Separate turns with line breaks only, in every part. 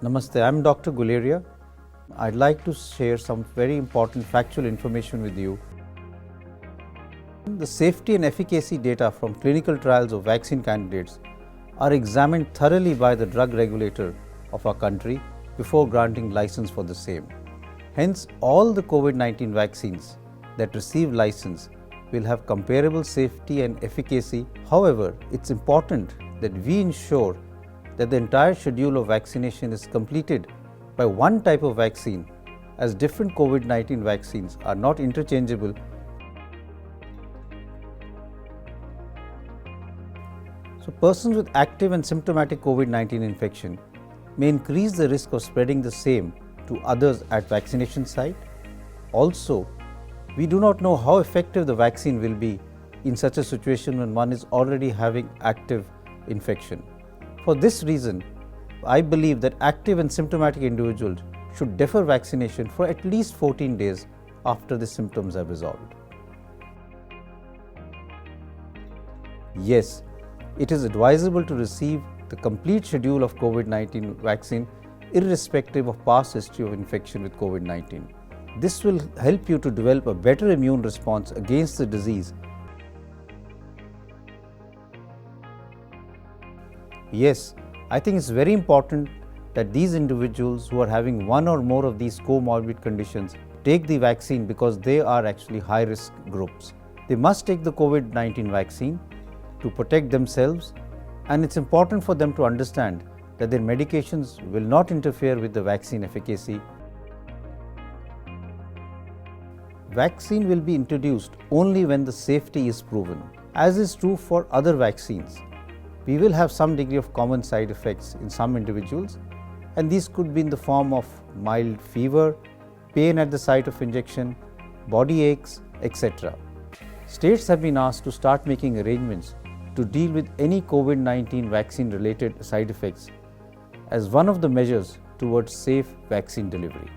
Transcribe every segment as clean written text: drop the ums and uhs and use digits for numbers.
Namaste, I'm Dr. Guleria. I'd like to share some very important factual information with you. The safety and efficacy data from clinical trials of vaccine candidates are examined thoroughly by the drug regulator of our country before granting license for the same. Hence, all the COVID-19 vaccines that receive license will have comparable safety and efficacy. However, it's important that we ensure that the entire schedule of vaccination is completed by one type of vaccine, as different COVID-19 vaccines are not interchangeable. So persons with active and symptomatic COVID-19 infection may increase the risk of spreading the same to others at vaccination site. Also, we do not know how effective the vaccine will be in such a situation when one is already having active infection. For this reason, I believe that active and symptomatic individuals should defer vaccination for at least 14 days after the symptoms have resolved. Yes, it is advisable to receive the complete schedule of COVID-19 vaccine irrespective of past history of infection with COVID-19. This will help you to develop a better immune response against the disease. Yes, I think it's very important that these individuals who are having one or more of these comorbid conditions take the vaccine because they are actually high-risk groups. They must take the COVID-19 vaccine to protect themselves, and it's important for them to understand that their medications will not interfere with the vaccine efficacy. Vaccine will be introduced only when the safety is proven, as is true for other vaccines. We will have some degree of common side effects in some individuals, and these could be in the form of mild fever, pain at the site of injection, body aches, etc. States have been asked to start making arrangements to deal with any COVID-19 vaccine related side effects as one of the measures towards safe vaccine delivery.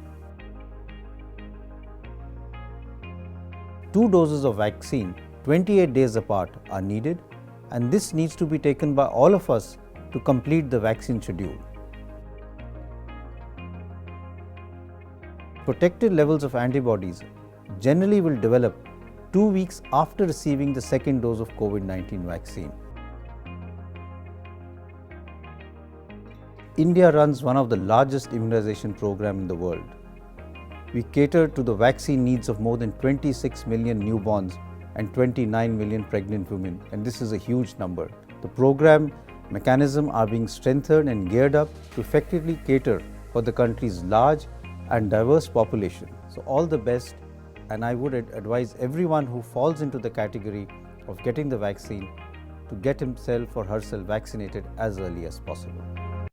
2 doses of vaccine 28 days apart are needed, and this needs to be taken by all of us to complete the vaccine schedule. Protected levels of antibodies generally will develop 2 weeks after receiving the second dose of COVID-19 vaccine. India runs one of the largest immunization programs in the world. We cater to the vaccine needs of more than 26 million newborns and 29 million pregnant women, and this is a huge number. The program mechanisms are being strengthened and geared up to effectively cater for the country's large and diverse population. So all the best, and I would advise everyone who falls into the category of getting the vaccine to get himself or herself vaccinated as early as possible.